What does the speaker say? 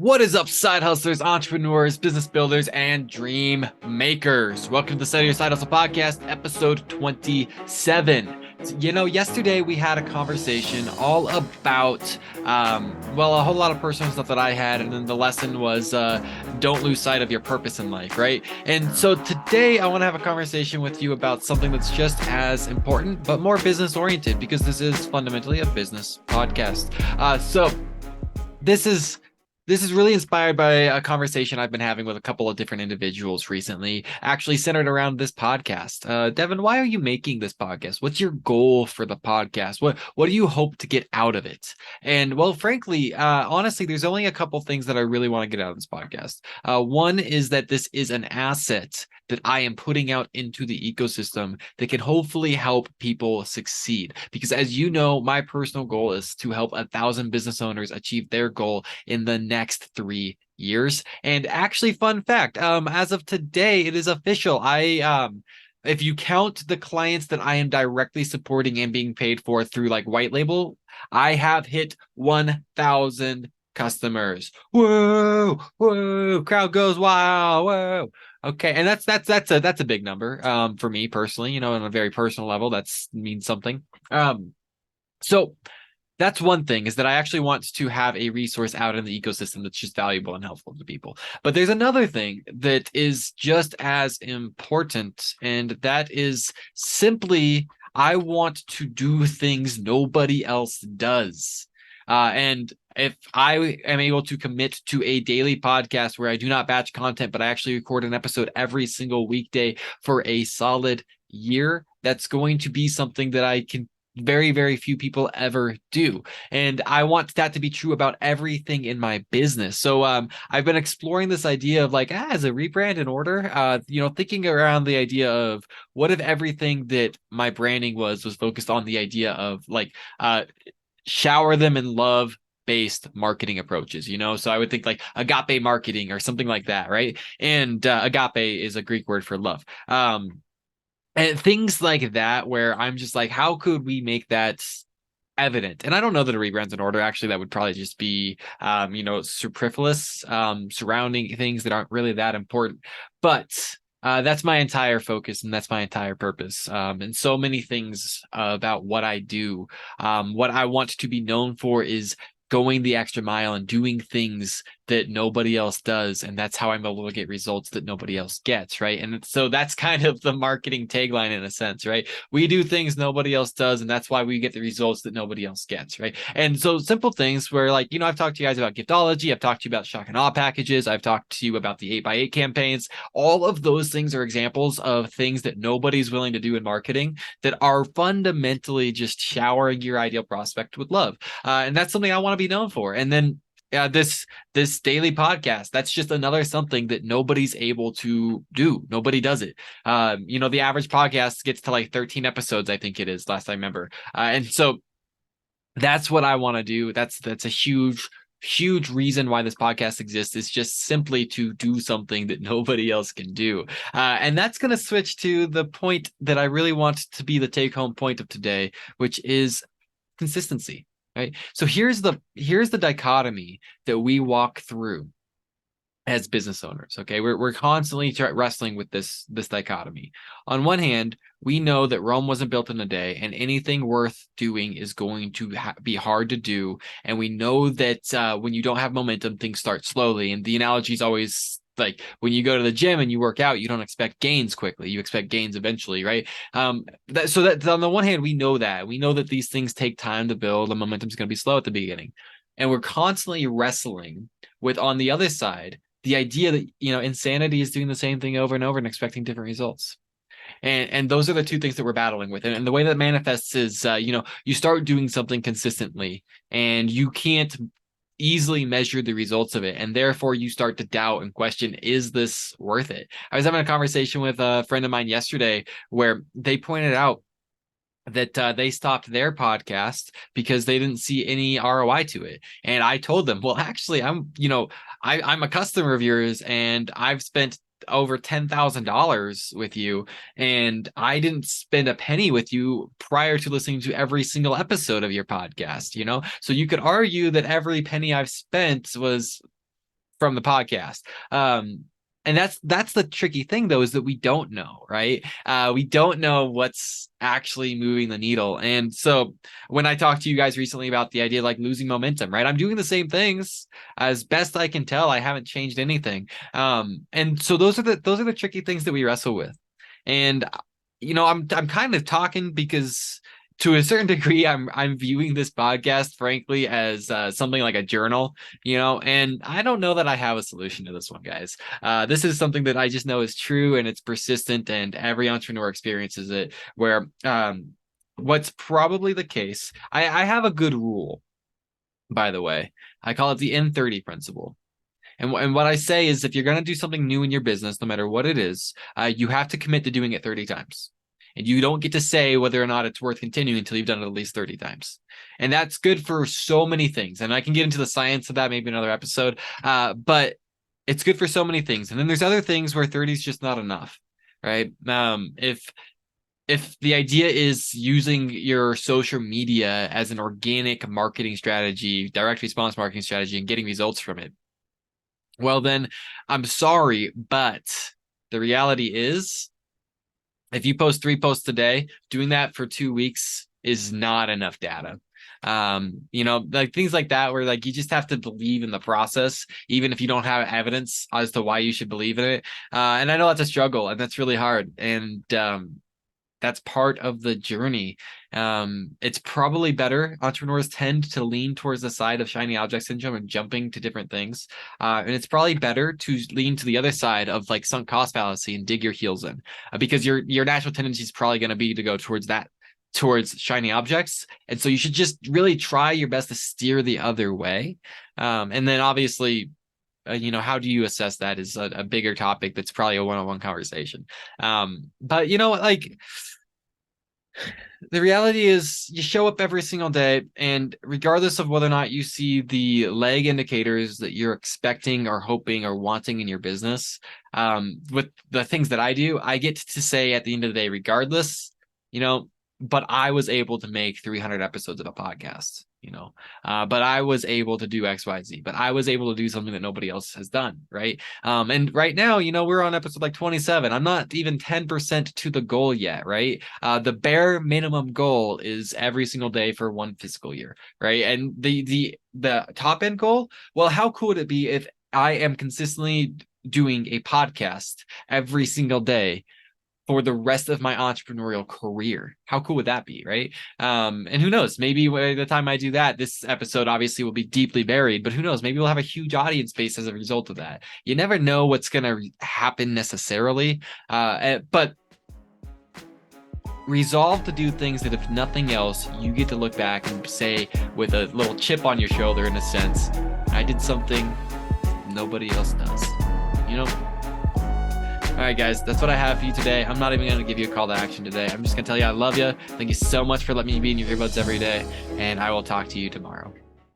What is up, side hustlers, entrepreneurs, business builders, and dream makers? Welcome to the Study Your Side Hustle Podcast, episode 27. Yesterday we had a conversation all about, a whole lot of personal stuff that I had, and then the lesson was don't lose sight of your purpose in life, right? And so today I want to have a conversation with you about something that's just as important, but more business oriented, because this is fundamentally a business podcast. This is really inspired by a conversation I've been having with a couple of different individuals recently, actually centered around this podcast. Devin, why are you making this podcast? What's your goal for the podcast? What do you hope to get out of it? And well, frankly, honestly, there's only a couple things that I really want to get out of this podcast. One is that this is an asset that I am putting out into the ecosystem that can hopefully help people succeed. Because as you know, my personal goal is to help 1,000 business owners achieve their goal in the next 3 years. And actually, fun fact, as of today, it is official. If you count the clients that I am directly supporting and being paid for through like white label, I have hit 1,000 customers. Whoa, whoa, crowd goes wow, whoa. Okay, and that's a big number for me personally, on a very personal level. That means something. So that's one thing, is that I actually want to have a resource out in the ecosystem that's just valuable and helpful to people. But there's another thing that is just as important, and that is simply I want to do things nobody else does. And if I am able to commit to a daily podcast where I do not batch content, but I actually record an episode every single weekday for a solid year, that's going to be something that I can very, very few people ever do. And I want that to be true about everything in my business. So I've been exploring this idea of like, as a rebrand in order, thinking around the idea of what if everything that my branding was focused on the idea of like, shower them in love based marketing approaches, so I would think like agape marketing or something like that, right? And agape is a Greek word for love, and things like that, where I'm just like, how could we make that evident? And I don't know that a rebrand's in order, actually. That would probably just be superfluous, surrounding things that aren't really that important. But that's my entire focus, and that's my entire purpose. And so many things about what I do. What I want to be known for is going the extra mile and doing things that nobody else does. And that's how I'm able to get results that nobody else gets, right? And so that's kind of the marketing tagline in a sense, right? We do things nobody else does, and that's why we get the results that nobody else gets, right? And so simple things where, like, I've talked to you guys about Giftology, I've talked to you about shock and awe packages, I've talked to you about the 8x8 campaigns. All of those things are examples of things that nobody's willing to do in marketing that are fundamentally just showering your ideal prospect with love. And that's something I want to be known for. And then this daily podcast, that's just another something that nobody's able to do. Nobody does it. The average podcast gets to like 13 episodes, I think it is, last I remember. And so that's what I want to do. That's a huge reason why this podcast exists, is just simply to do something that nobody else can do. And that's going to switch to the point that I really want to be the take home point of today, which is consistency. Right. So here's the dichotomy that we walk through as business owners. Okay, we're constantly wrestling with this dichotomy. On one hand, we know that Rome wasn't built in a day, and anything worth doing is going to be hard to do. And we know that when you don't have momentum, things start slowly. And the analogy is always like when you go to the gym and you work out, you don't expect gains quickly. You expect gains eventually, right? So that on the one hand, we know that these things take time to build, and momentum is going to be slow at the beginning. And we're constantly wrestling with, on the other side, the idea that, insanity is doing the same thing over and over and expecting different results. And those are the two things that we're battling with. And the way that manifests is, you start doing something consistently, and you can't easily measure the results of it, and therefore you start to doubt and question, is this worth it? I was having a conversation with a friend of mine yesterday where they pointed out that they stopped their podcast because they didn't see any ROI to it. And I told them, well, actually, I'm a customer of yours, and I've spent over $10,000 with you, and I didn't spend a penny with you prior to listening to every single episode of your podcast, So you could argue that every penny I've spent was from the podcast. And that's the tricky thing, though, is that we don't know, right? We don't know what's actually moving the needle. And so when I talked to you guys recently about the idea of like losing momentum, right? I'm doing the same things as best I can tell. I haven't changed anything. And so those are the tricky things that we wrestle with. And I'm kind of talking because to a certain degree, I'm viewing this podcast, frankly, as something like a journal, and I don't know that I have a solution to this one, guys. This is something that I just know is true and it's persistent, and every entrepreneur experiences it. Where what's probably the case, I have a good rule, by the way. I call it the N30 principle. And what I say is, if you're going to do something new in your business, no matter what it is, you have to commit to doing it 30 times. And you don't get to say whether or not it's worth continuing until you've done it at least 30 times. And that's good for so many things. And I can get into the science of that, maybe another episode. But it's good for so many things. And then there's other things where 30 is just not enough, right? If the idea is using your social media as an organic marketing strategy, direct response marketing strategy, and getting results from it, well, then I'm sorry, but the reality is, if you post 3 posts a day, doing that for 2 weeks is not enough data. Like things like that, where like you just have to believe in the process, even if you don't have evidence as to why you should believe in it. And I know that's a struggle, and that's really hard. And that's part of the journey. It's probably better. Entrepreneurs tend to lean towards the side of shiny object syndrome and jumping to different things. And it's probably better to lean to the other side of like sunk cost fallacy and dig your heels in, because your natural tendency is probably going to be to go towards shiny objects. And so you should just really try your best to steer the other way. And then obviously, how do you assess that is a bigger topic that's probably a one-on-one conversation. But the reality is, you show up every single day, and regardless of whether or not you see the lag indicators that you're expecting or hoping or wanting in your business, with the things that I do, I get to say at the end of the day, regardless, but I was able to make 300 episodes of a podcast, but I was able to do X, Y, Z, but I was able to do something that nobody else has done. Right. And right now, we're on episode like 27. I'm not even 10% to the goal yet. Right. The bare minimum goal is every single day for 1 fiscal year. Right. And the top end goal, well, how cool would it be if I am consistently doing a podcast every single day for the rest of my entrepreneurial career? How cool would that be, right? And who knows, maybe by the time I do that, this episode obviously will be deeply buried, but who knows, maybe we'll have a huge audience base as a result of that. You never know what's going to happen necessarily, but resolve to do things that, if nothing else, you get to look back and say with a little chip on your shoulder, in a sense, I did something nobody else does. All right, guys, that's what I have for you today. I'm not even going to give you a call to action today. I'm just going to tell you I love you. Thank you so much for letting me be in your earbuds every day, and I will talk to you tomorrow.